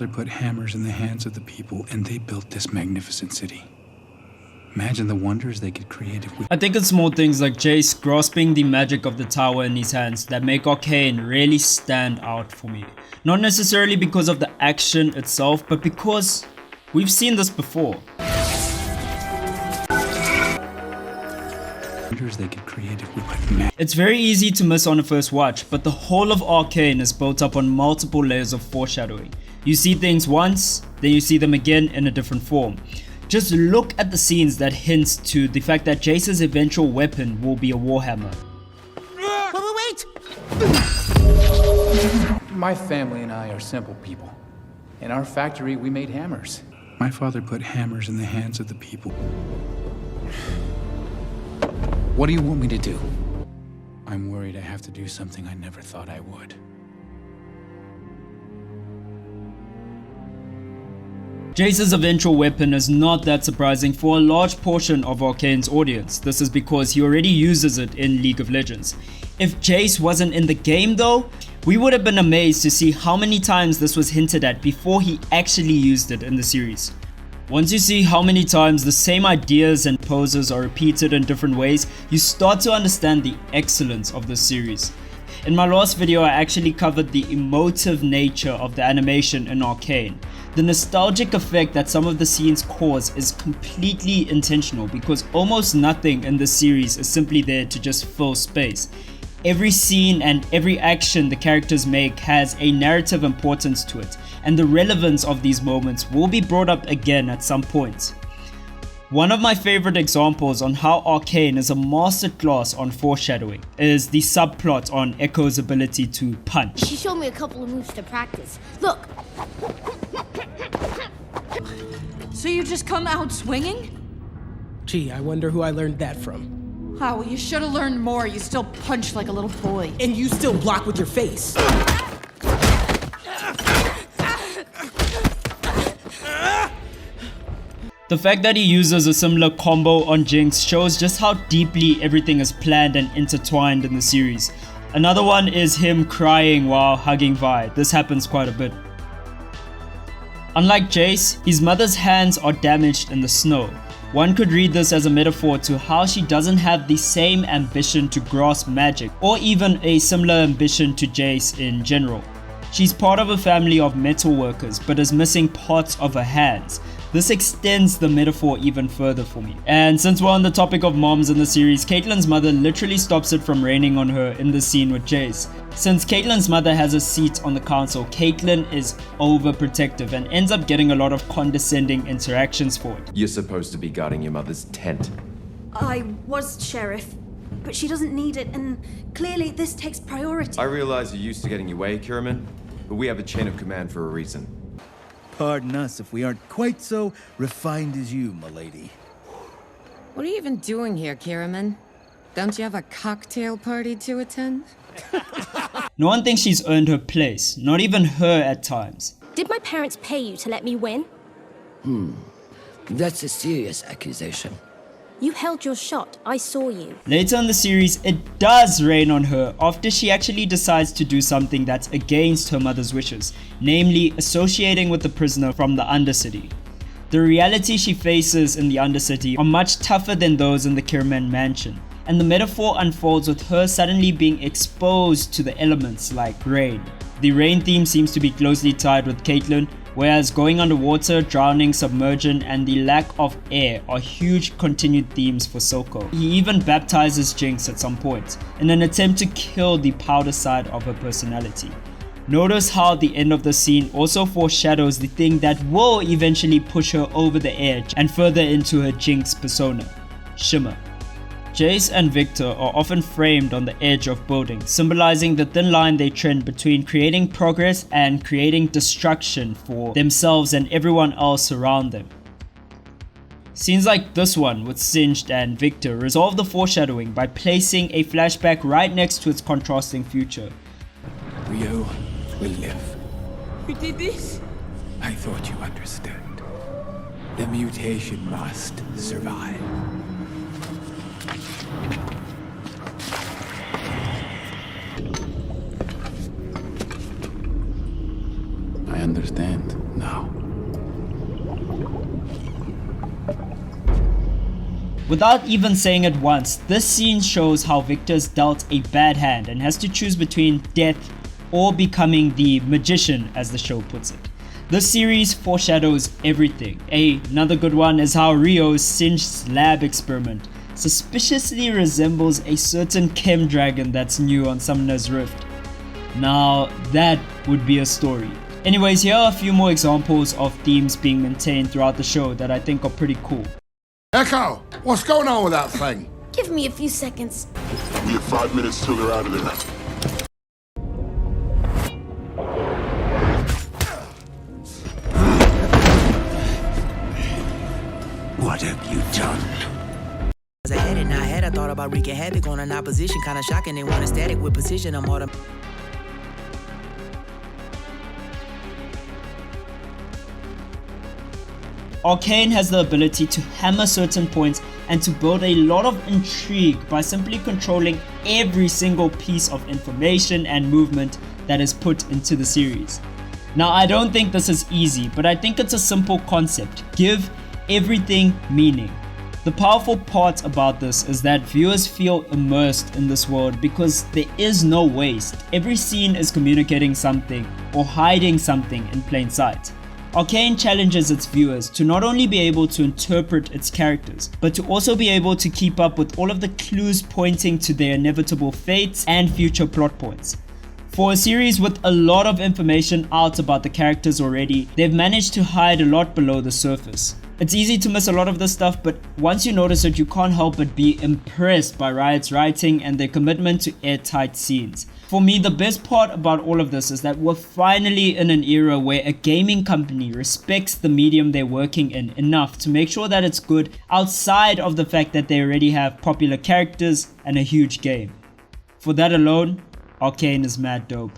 father put hammers in the hands of the people, and they built this magnificent city. Imagine the wonders they could create if we... I think it's small things like Jayce grasping the magic of the tower in his hands that make Arcane really stand out for me. Not necessarily because of the action itself, but because we've seen this before. They could create if we put it's very easy to miss on a first watch, but the whole of Arcane is built up on multiple layers of foreshadowing. You see things once, then you see them again in a different form. Just look at the scenes that hints to the fact that Jayce's eventual weapon will be a warhammer. Wait! My family and I are simple people. In our factory, we made hammers. My father put hammers in the hands of the people. What do you want me to do? I'm worried I have to do something I never thought I would. Jayce's eventual weapon is not that surprising for a large portion of Arcane's audience. This is because he already uses it in League of Legends. If Jayce wasn't in the game though, we would have been amazed to see how many times this was hinted at before he actually used it in the series. Once you see how many times the same ideas and poses are repeated in different ways, you start to understand the excellence of this series. In my last video, I actually covered the emotive nature of the animation in Arcane. The nostalgic effect that some of the scenes cause is completely intentional because almost nothing in this series is simply there to just fill space. Every scene and every action the characters make has a narrative importance to it, and the relevance of these moments will be brought up again at some point. One of my favorite examples on how Arcane is a masterclass on foreshadowing is the subplot on Ekko's ability to punch. She showed me a couple of moves to practice. Look! So you just come out swinging? Gee, I wonder who I learned that from. Oh, well, you should have learned more. You still punch like a little boy. And you still block with your face. The fact that he uses a similar combo on Jinx shows just how deeply everything is planned and intertwined in the series. Another one is him crying while hugging Vi. This happens quite a bit. Unlike Jayce, his mother's hands are damaged in the snow. One could read this as a metaphor to how she doesn't have the same ambition to grasp magic, or even a similar ambition to Jayce in general. She's part of a family of metal workers, but is missing parts of her hands. This extends the metaphor even further for me. And since we're on the topic of moms in the series, Caitlyn's mother literally stops it from raining on her in the scene with Jayce. Since Caitlyn's mother has a seat on the council, Caitlyn is overprotective and ends up getting a lot of condescending interactions for it. You're supposed to be guarding your mother's tent. I was, Sheriff, but she doesn't need it, and clearly this takes priority. I realize you're used to getting your way, Kiraman, but we have a chain of command for a reason. Pardon us if we aren't quite so refined as you, milady. What are you even doing here, Kiraman? Don't you have a cocktail party to attend? No one thinks she's earned her place, not even her at times. Did my parents pay you to let me win? That's a serious accusation. You held your shot. I saw you. Later in the series, it does rain on her after she actually decides to do something that's against her mother's wishes, namely associating with the prisoner from the Undercity. The reality she faces in the Undercity are much tougher than those in the Kiraman mansion, and the metaphor unfolds with her suddenly being exposed to the elements like rain. The rain theme seems to be closely tied with Caitlyn, whereas going underwater, drowning, submersion, and the lack of air are huge continued themes for Soko. He even baptizes Jinx at some point, in an attempt to kill the powder side of her personality. Notice how the end of the scene also foreshadows the thing that will eventually push her over the edge and further into her Jinx persona, Shimmer. Jayce and Victor are often framed on the edge of building, symbolizing the thin line they trend between creating progress and creating destruction for themselves and everyone else around them. Scenes like this one with Singed and Victor resolve the foreshadowing by placing a flashback right next to its contrasting future. Rio will live. You did this? I thought you understood. The mutation must survive. I understand Without even saying it once, this scene shows how Victor's dealt a bad hand and has to choose between death or becoming the magician, as the show puts it. This series foreshadows everything. Another good one is how Rio's singed lab experiment suspiciously resembles a certain chem dragon that's new on Summoner's Rift. Now that would be a story. Anyways, here are a few more examples of themes being maintained throughout the show that I think are pretty cool. Ekko, what's going on with that thing? Give me a few seconds. We have 5 minutes till they're out of there. What have you done? As I had in my head, I thought about wreaking havoc on an opposition. Kinda shocking, they want a static with precision. I'm autumn. Arcane has the ability to hammer certain points and to build a lot of intrigue by simply controlling every single piece of information and movement that is put into the series. Now, I don't think this is easy, but I think it's a simple concept. Give everything meaning. The powerful part about this is that viewers feel immersed in this world because there is no waste. Every scene is communicating something or hiding something in plain sight. Arcane challenges its viewers to not only be able to interpret its characters, but to also be able to keep up with all of the clues pointing to their inevitable fates and future plot points. For a series with a lot of information out about the characters already, they've managed to hide a lot below the surface. It's easy to miss a lot of this stuff, but once you notice it, you can't help but be impressed by Riot's writing and their commitment to airtight scenes. For me, the best part about all of this is that we're finally in an era where a gaming company respects the medium they're working in enough to make sure that it's good outside of the fact that they already have popular characters and a huge game. For that alone, Arcane is mad dope.